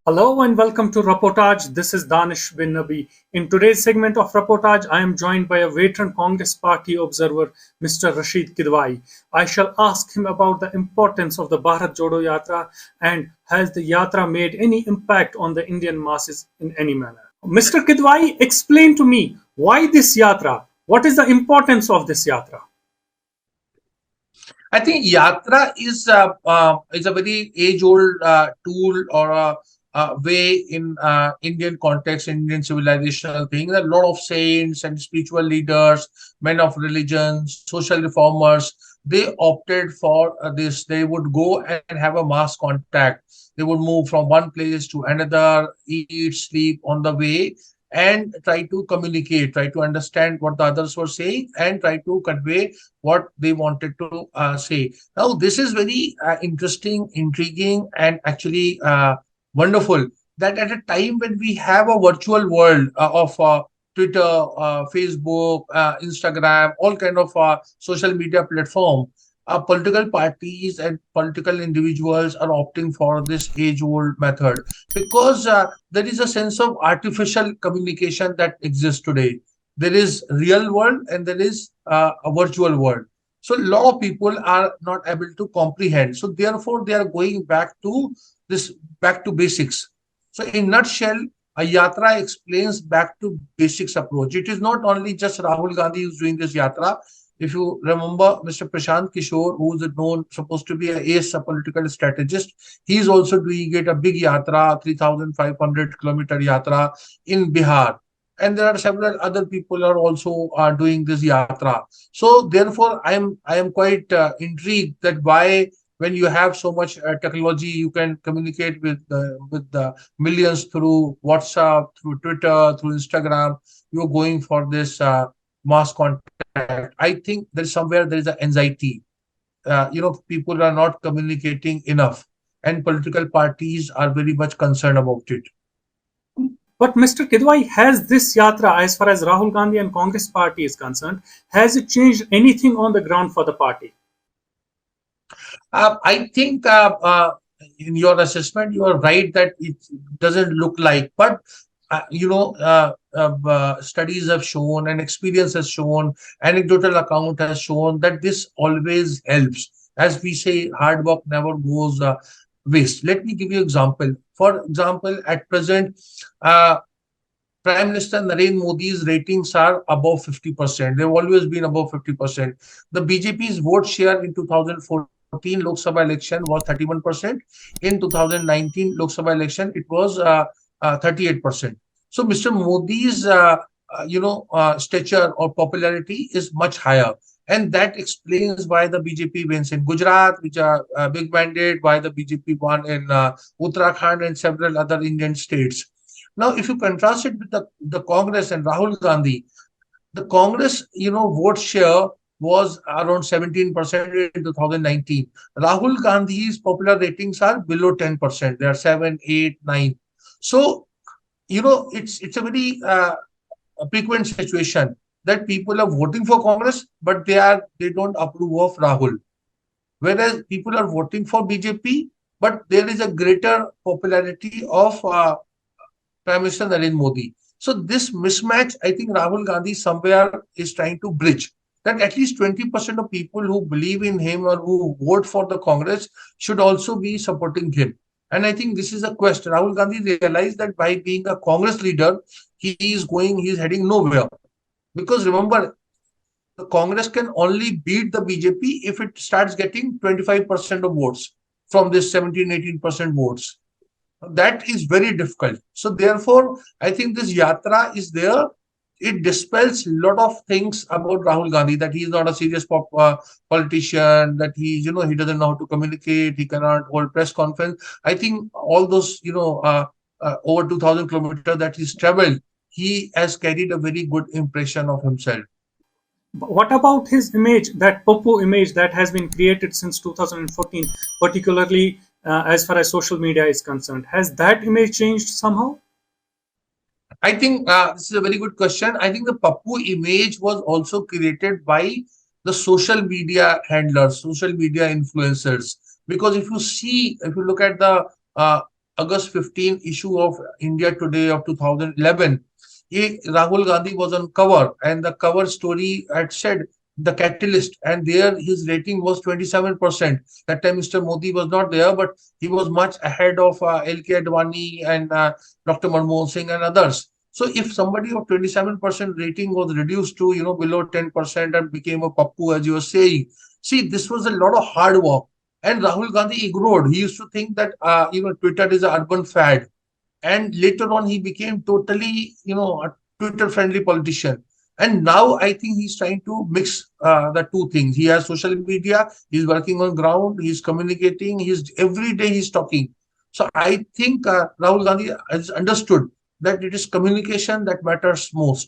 Hello and welcome to Reportage. This is Danish bin Nabi. In today's segment of Reportage, I am joined by a veteran Congress Party observer, Mr. Rashid Kidwai. I shall ask him about the importance of the Bharat Jodo Yatra and has the Yatra made any impact on the Indian masses in any manner. Mr. Kidwai, explain to me why this Yatra? What is the importance of this Yatra? I think Yatra is a very age-old tool or a way in Indian context, Indian civilizational thing. There are a lot of saints and spiritual leaders, men of religion, social reformers. They opted for this. They would go and have a mass contact. They would move from one place to another, eat, sleep on the way, and try to communicate, try to understand what the others were saying, and try to convey what they wanted to say. Now, this is very interesting, intriguing, and actually wonderful that at a time when we have a virtual world of Twitter, Facebook, Instagram, all kind of social media platform, political parties and political individuals are opting for this age-old method because there is a sense of artificial communication that exists today. There is real world and there is a virtual world. So a lot of people are not able to comprehend. So therefore, they are going back to basics. So in nutshell, a yatra explains back to basics approach. It is not only just Rahul Gandhi who's doing this yatra. If you remember Mr. Prashant Kishore, who is known, supposed to be a ace, a political strategist, he is also doing it a big yatra, 3,500-kilometer yatra in Bihar. And there are several other people are also doing this yatra. So therefore, I am quite intrigued that why when you have so much technology, you can communicate with the millions through WhatsApp, through Twitter, through Instagram. You're going for this mass contact. I think there is somewhere there is an anxiety. People are not communicating enough, and political parties are very much concerned about it. But Mr. Kidwai, has this yatra, as far as Rahul Gandhi and Congress party is concerned, has it changed anything on the ground for the party? I think in your assessment, you are right that it doesn't look like, but studies have shown and experience has shown, anecdotal account has shown that this always helps. As we say, hard work never goes waste. Let me give you example. For example, at present, uh, Prime Minister Narendra Modi's ratings are above 50%. They've always been above 50%. The BJP's vote share in 2014 Lok Sabha election was 31%. In 2019 Lok Sabha election, it was 38%. So Mr. Modi's stature or popularity is much higher. And that explains why the BJP wins in Gujarat, which are a big mandate, why the BJP won in Uttarakhand and several other Indian states. Now, if you contrast it with the Congress and Rahul Gandhi, the Congress, vote share was around 17% in 2019. Rahul Gandhi's popular ratings are below 10%. They are 7, 8, 9. So, it's a very frequent situation that people are voting for Congress, but they don't approve of Rahul. Whereas people are voting for BJP, but there is a greater popularity of Prime Minister Narendra Modi. So this mismatch, I think Rahul Gandhi somewhere is trying to bridge that at least 20% of people who believe in him or who vote for the Congress should also be supporting him. And I think this is a quest. Rahul Gandhi realized that by being a Congress leader, he's heading nowhere. Because remember, the Congress can only beat the BJP if it starts getting 25% of votes from this 17, 18% votes. That is very difficult. So therefore, I think this yatra is there. It dispels a lot of things about Rahul Gandhi, that he is not a serious politician, that he doesn't know how to communicate, he cannot hold press conference. I think all those over 2,000 kilometers that he's traveled, he has carried a very good impression of himself. What about his image, that Popo image that has been created since 2014, particularly as far as social media is concerned? Has that image changed somehow? I think this is a very good question. I think the Pappu image was also created by the social media handlers, social media influencers. Because if you look at the August 15 issue of India Today of 2011, Rahul Gandhi was on cover, and the cover story had said the catalyst, and there his rating was 27%. That time Mr. Modi was not there, but he was much ahead of L.K. Advani and Dr. Manmohan Singh and others. So if somebody of 27% rating was reduced to below 10% and became a pappu, as you were saying, see, this was a lot of hard work, and Rahul Gandhi ignored. He used to think that Twitter is an urban fad, and later on he became totally a Twitter friendly politician. And now I think he's trying to mix the two things. He has social media, he's working on ground, he's communicating, he's every day he's talking. So I think Rahul Gandhi has understood that it is communication that matters most.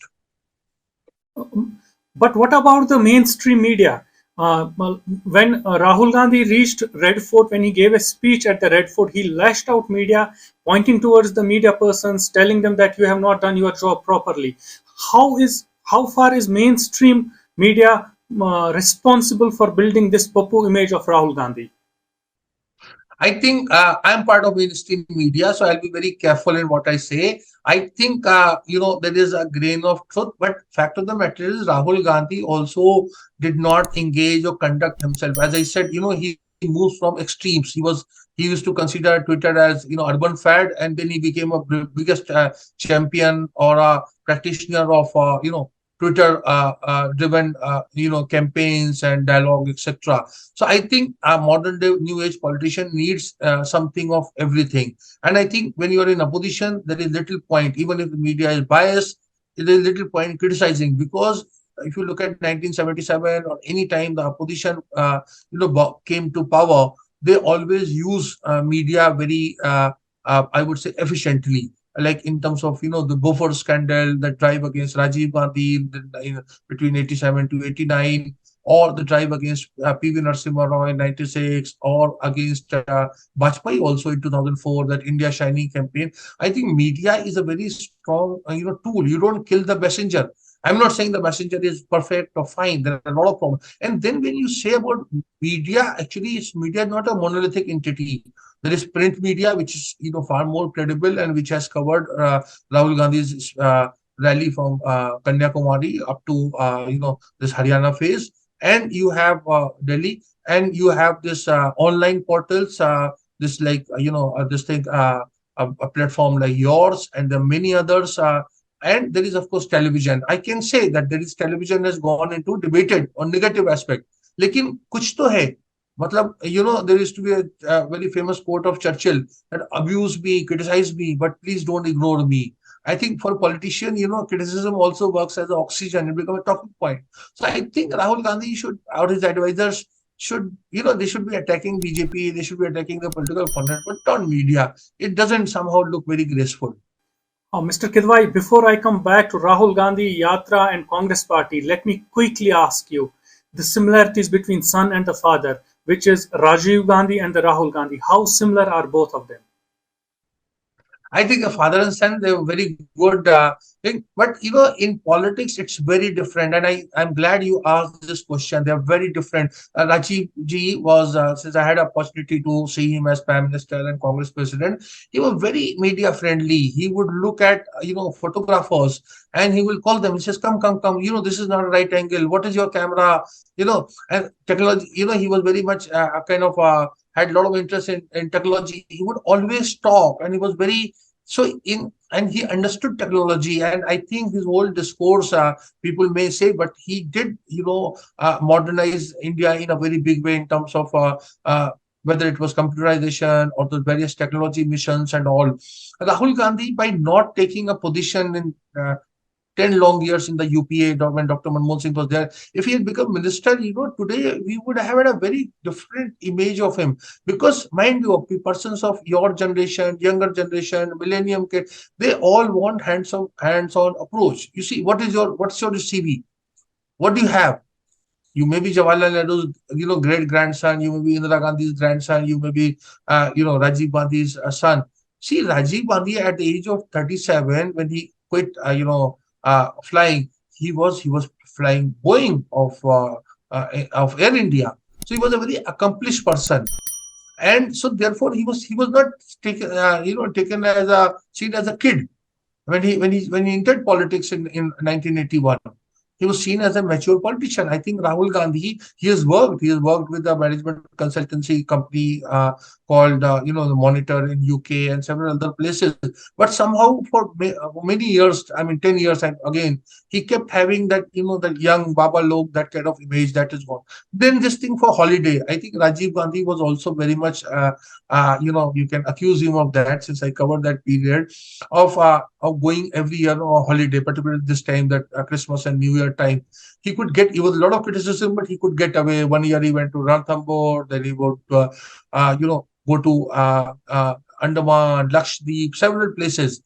But what about the mainstream media? Well, when Rahul Gandhi reached Red Fort, when he gave a speech at the Red Fort, he lashed out media, pointing towards the media persons, telling them that you have not done your job properly. How far is mainstream media responsible for building this Papu image of Rahul Gandhi? I think I'm part of mainstream media, so I'll be very careful in what I say. I think there is a grain of truth, but fact of the matter is Rahul Gandhi also did not engage or conduct himself. As I said, he moves from extremes. He used to consider Twitter as urban fad, and then he became a biggest champion or a practitioner of Twitter driven campaigns and dialogue, etc. So I think a modern day new age politician needs something of everything. And I think when you are in opposition, there is little point, even if the media is biased, there is little point in criticizing, because if you look at 1977 or any time the opposition came to power, they always use media very I would say efficiently, like in terms of the Beaufort scandal, the drive against Rajiv Gandhi between 87 to 89, or the drive against PV Narasimha Rao in 96, or against Bajpayee also in 2004, that India Shining campaign. I think media is a very strong tool. You don't kill the messenger. I'm not saying the messenger is perfect or fine. There are a lot of problems. And then when you say about media, actually, media is not a monolithic entity. There is print media, which is far more credible and which has covered Rahul Gandhi's rally from Kanyakumari up to this Haryana phase, and you have Delhi, and you have this online portals, this like this thing, a platform like yours, and there are many others. And there is of course television. I can say that there is television has gone into debated on negative aspect. लेकिन कुछ तो है, मतलब there used to be a very famous quote of Churchill that abuse me, criticize me, but please don't ignore me. I think for a politician, criticism also works as an oxygen. It becomes a talking point. So I think Rahul Gandhi should, or his advisors should, they should be attacking BJP, they should be attacking the political opponent, but not media. It doesn't somehow look very graceful. Mr. Kidwai, before I come back to Rahul Gandhi, Yatra and Congress Party, let me quickly ask you the similarities between son and the father, which is Rajiv Gandhi and the Rahul Gandhi. How similar are both of them? I think a father and son, they were very good thing. But in politics, it's very different. And I'm glad you asked this question. They're very different. Rajiv ji was, since I had opportunity to see him as Prime Minister and Congress President, he was very media friendly. He would look at, photographers, and he will call them. He says, come, come, come, this is not a right angle. What is your camera? And technology, he was very much kind of had a lot of interest in technology. He would always talk, and he was very and he understood technology. And I think his whole discourse, people may say, but he did, modernize India in a very big way in terms of whether it was computerization or the various technology missions and all. Rahul Gandhi, by not taking a position in 10 long years in the UPA when Dr. Manmohan Singh was there. If he had become minister, today we would have had a very different image of him. Because, mind you, persons of your generation, younger generation, millennium kid, they all want hands-on approach. You see, what's your CV? What do you have? You may be Jawaharlal Nehru's, great grandson. You may be Indira Gandhi's grandson. You may be, Rajiv Gandhi's son. See, Rajiv Gandhi at the age of 37, when he quit, flying, he was flying Boeing of Air India. So he was a very accomplished person. And so therefore he was not taken taken as a seen as a kid when he entered politics in 1981. He was seen as a mature politician. I think Rahul Gandhi, he has worked with a management consultancy company called the Monitor in UK and several other places. But somehow for many years, I mean 10 years, and again he kept having that that young Baba Log, that kind of image that is gone. Then this thing for holiday, I think Rajiv Gandhi was also very much you can accuse him of that, since I covered that period of going every year on a holiday, particularly this time, that Christmas and New Year time. He was a lot of criticism, but he could get away. One year he went to Ranthambore, then he would go to Andaman, Lakshadweep, several places.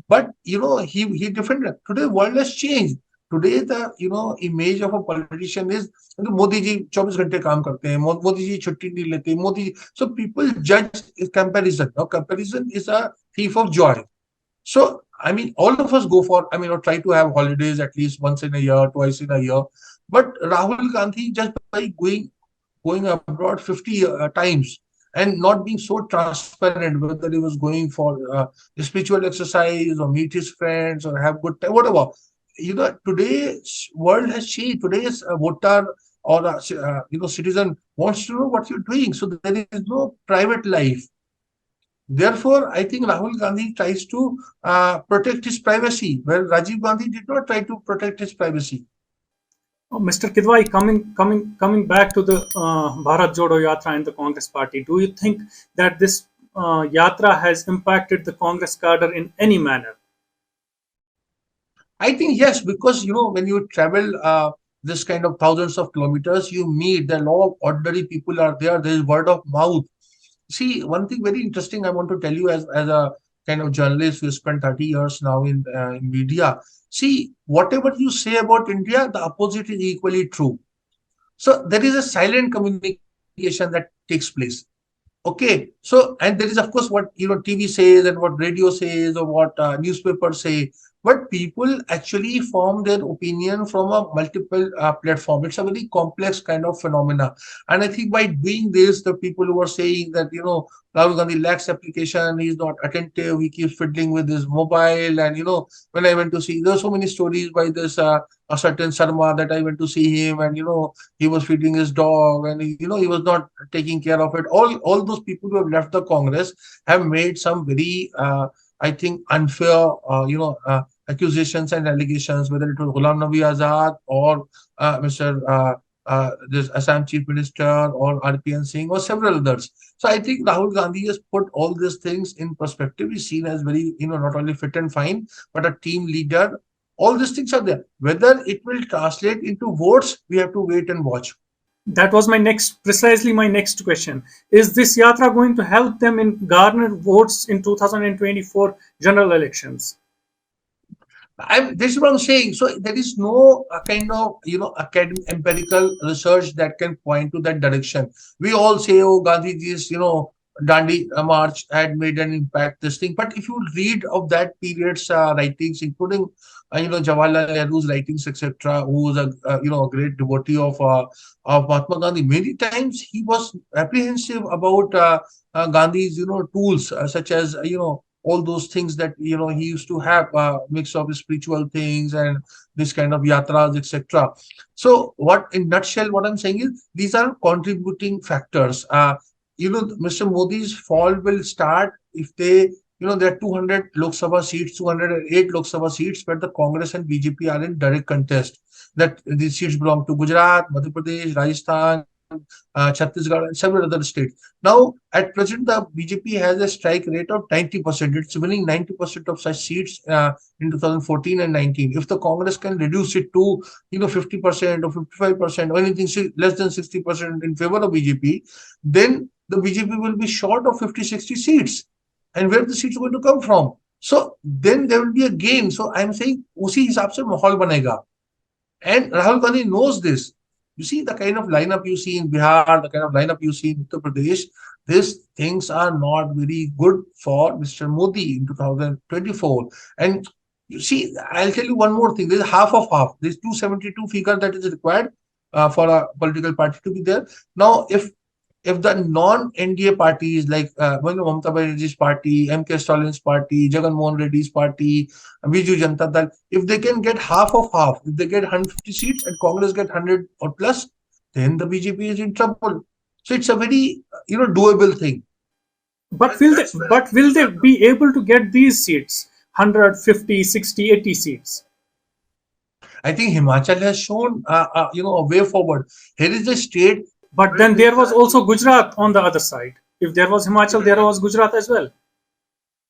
But he defended. Today world has changed. Today the image of a politician is Modi ji 24 घंटे काम करते हैं, Modi ji छुट्टी नहीं लेते, Modi ji. So people judge comparison. Now comparison is a thief of joy. So, I mean, all of us go for, I mean, or try to have holidays at least once in a year, twice in a year. But Rahul Gandhi, just by going abroad 50 times and not being so transparent, whether he was going for spiritual exercise or meet his friends or have good time, whatever. Today's world has changed. Today's voter or citizen wants to know what you're doing. So there is no private life. Therefore, I think Rahul Gandhi tries to protect his privacy, where Rajiv Gandhi did not try to protect his privacy. Mr. Kidwai, coming back to the Bharat Jodo Yatra and the Congress Party, do you think that this yatra has impacted the Congress cadre in any manner? I think yes, because when you travel this kind of thousands of kilometers, you meet the lot of ordinary people are there. There is word of mouth. See, one thing very interesting I want to tell you, as a kind of journalist who spent 30 years now in media. See, whatever you say about India, the opposite is equally true. So there is a silent communication that takes place. Okay, so and there is of course what TV says and what radio says or what newspapers say, but people actually form their opinion from a multiple platform. It's a very complex kind of phenomena, and I think by doing this, the people who are saying that Rahul Gandhi lacks application, he's not attentive, he keeps fiddling with his mobile, and when I went to see, there are so many stories by this a certain Sarma that I went to see him, and he was feeding his dog, and he was not taking care of it. All those people who have left the Congress have made some very I think unfair accusations and allegations, whether it was Ghulam Nabi Azad or Mr. This Assam Chief Minister or RPN Singh or several others. So I think Rahul Gandhi has put all these things in perspective. He's seen as very, not only fit and fine, but a team leader. All these things are there. Whether it will translate into votes, we have to wait and watch. That was precisely my next question. Is this yatra going to help them in garner votes in 2024 general elections? This is what I'm saying. So there is no kind of academic empirical research that can point to that direction. We all say, oh, Gandhiji's Dandi march had made an impact. This thing, but if you read of that period's writings, including Jawaharlal Nehru's writings, etc., who was a great devotee of Mahatma Gandhi, many times he was apprehensive about Gandhi's tools such as all those things that he used to have a mix of spiritual things and this kind of yatras, etc. So what in nutshell what I'm saying is these are contributing factors. Mr. Modi's fall will start if there are 200 Lok Sabha seats, 208 Lok Sabha seats where the Congress and BJP are in direct contest. That these seats belong to Gujarat, Madhya Pradesh, Rajasthan, Chhattisgarh, and several other states. Now, at present, the BJP has a strike rate of 90%. It's winning 90% of such seats in 2014 and 19. If the Congress can reduce it to 50% or 55% or anything less than 60% in favor of BJP, then the BJP will be short of 50, 60 seats. And where the seats are going to come from? So then there will be a gain. So I'm saying, उसी हिसाब से माहौल बनेगा. And Rahul Gandhi knows this. You see the kind of lineup you see in Bihar, the kind of lineup you see in Uttar Pradesh, these things are not very good for Mr. Modi in 2024. And you see, I'll tell you one more thing. There's half of half. There's 272 figure that is required for a political party to be there. Now, if If the non-NDA parties like Mamata Banerjee's party, M.K. Stalin's party, Jagan Mohan Reddy's party, Biju Janata Dal, if they can get half of half, if they get 150 seats and Congress get 100 or plus, then the BJP is in trouble. So it's a very doable thing. But will they be able to get these seats? 150, 60, 80 seats. I think Himachal has shown a way forward. Here is a state But then there was also Gujarat on the other side. If there was Himachal, there was Gujarat as well.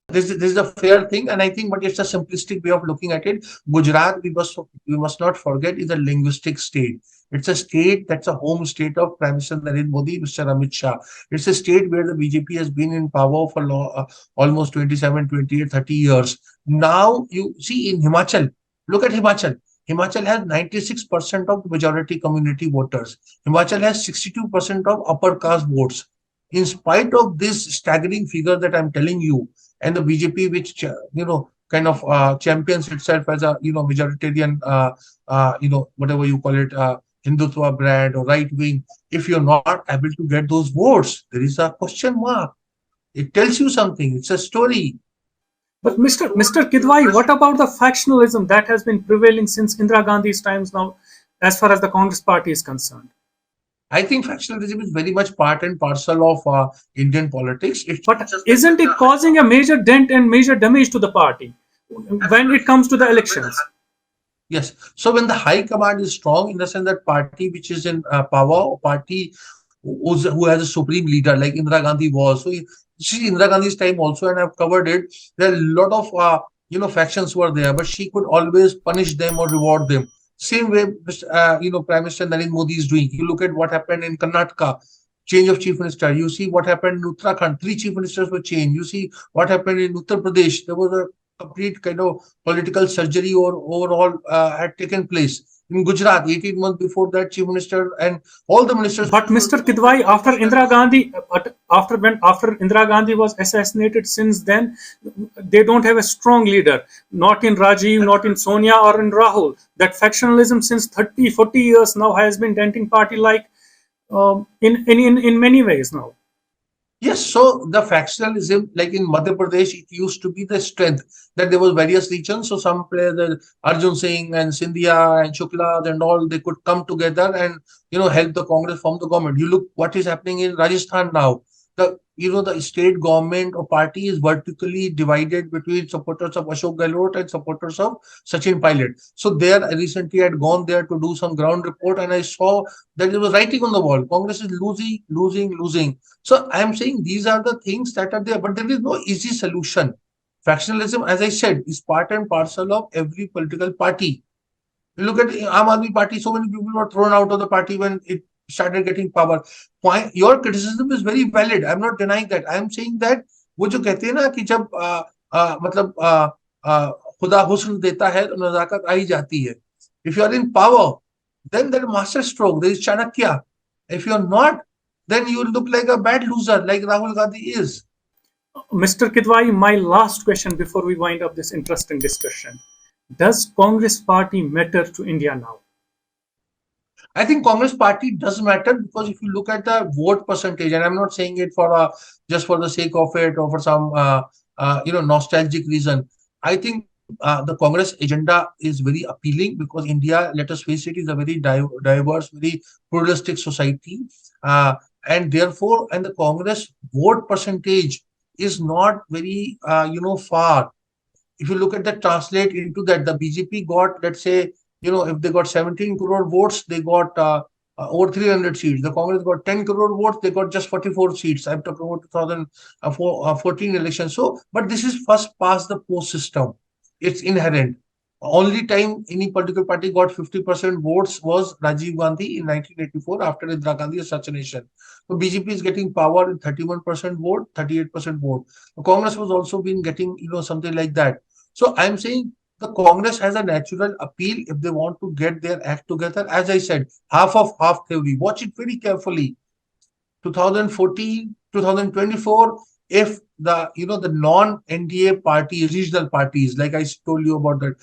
this is a fair thing, and I think, but it's a simplistic way of looking at it. Gujarat, we must not forget, is a linguistic state. It's a state that's a home state of Prime Minister Narendra Modi, Mr. Amit Shah. It's a state where the BJP has been in power for almost 27, 28, 30 years. Now you see in Himachal, look at Himachal. Himachal has 96% of the majority community voters. Himachal has 62% of upper caste votes. In spite of this staggering figure that I'm telling you, and the BJP, which kind of champions itself as a majoritarian, whatever you call it, Hindutva brand or right wing, if you're not able to get those votes, there is a question mark. It tells you something. It's a story. But Mr. Kidwai, what about the factionalism that has been prevailing since Indira Gandhi's times now, as far as the Congress party is concerned? I think factionalism is very much part and parcel of Indian politics. It's But isn't it causing a major dent and major damage to the party when it comes to the elections? yes. So when the high command is strong, in the sense that party which is in power, or party who has a supreme leader like Indira Gandhi was. So you see Indira Gandhi's time also, and I've covered it. There are a lot of factions were there, but she could always punish them or reward them. Same way, Prime Minister Narendra Modi is doing. You look at what happened in Karnataka, change of chief minister. You see what happened in Uttarakhand, three chief ministers were changed. You see what happened in Uttar Pradesh. There was a complete kind of political surgery or overall had taken place. In Gujarat, 18 months before that, chief minister and all the ministers. But Mr. Kidwai, after Indira Gandhi, after Indira Gandhi was assassinated, since then they don't have a strong leader. Not in Rajiv, not in Sonia or in Rahul. That factionalism since 30, 40 years now has been denting party like in many ways now. Yes, so the factionalism, like in Madhya Pradesh, it used to be the strength that there was various regions. So some players, Arjun Singh and Scindia and Shukla and all, they could come together and help the Congress form the government. You look what is happening in Rajasthan now. The state government or party is vertically divided between supporters of Ashok Gehlot and supporters of Sachin Pilot. So there, I recently had gone there to do some ground report, and I saw that there was writing on the wall. Congress is losing, losing, losing. So I am saying these are the things that are there, but there is no easy solution. Factionalism, as I said, is part and parcel of every political party. You look at Aam Aadmi Party, so many people were thrown out of the party when it started getting power. Your criticism is very valid. I'm not denying that. I'm saying that वो जो कहते हैं ना कि जब मतलब खुदा हुस्न देता है तो नजाकत आ ही जाती है. If you are in power, then that master stroke, there is Chanakya. If you are not, then you look like a bad loser, like Rahul Gandhi is. Mr. Kidwai, my last question before we wind up this interesting discussion. Does Congress party matter to India now? I think Congress party does matter, because if you look at the vote percentage, and I'm not saying it for just for the sake of it or for some nostalgic reason. I think the Congress agenda is very appealing, because India, let us face it, is a very diverse, very pluralistic society, and therefore, and the Congress vote percentage is not very far. If you look at that, translate into that, the BJP got, let's say, if they got 17 crore votes, they got over 300 seats. The Congress got 10 crore votes, they got just 44 seats. I'm talking about 2014 election. So, but this is first past the post system. It's inherent. Only time any political party got 50% votes was Rajiv Gandhi in 1984 after Indira Gandhi assassination. So BJP is getting power in 31% vote, 38% vote. The Congress was also been getting, something like that. So I'm saying the Congress has a natural appeal if they want to get their act together. As I said, half of half theory. Watch it very carefully. 2014, 2024, if the non-NDA parties, regional parties, like I told you about that,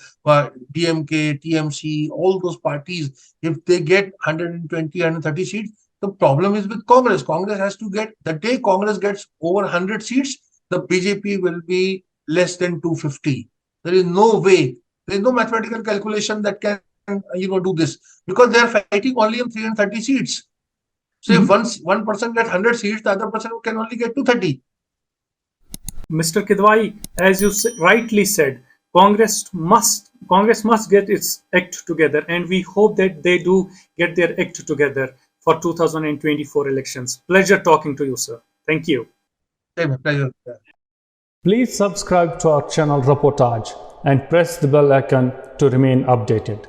DMK, TMC, all those parties, if they get 120, 130 seats, The problem is with Congress. Congress has to get, the day Congress gets over 100 seats, the BJP will be less than 250. There is no way, there is no mathematical calculation that can, do this, because they are fighting only on 330 seats. So if one person gets 100 seats, the other person can only get 230. Mr. Kidwai, as you rightly said, Congress must get its act together, and we hope that they do get their act together for 2024 elections. Pleasure talking to you, sir. Thank you. Same pleasure. Please subscribe to our channel Reportage and press the bell icon to remain updated.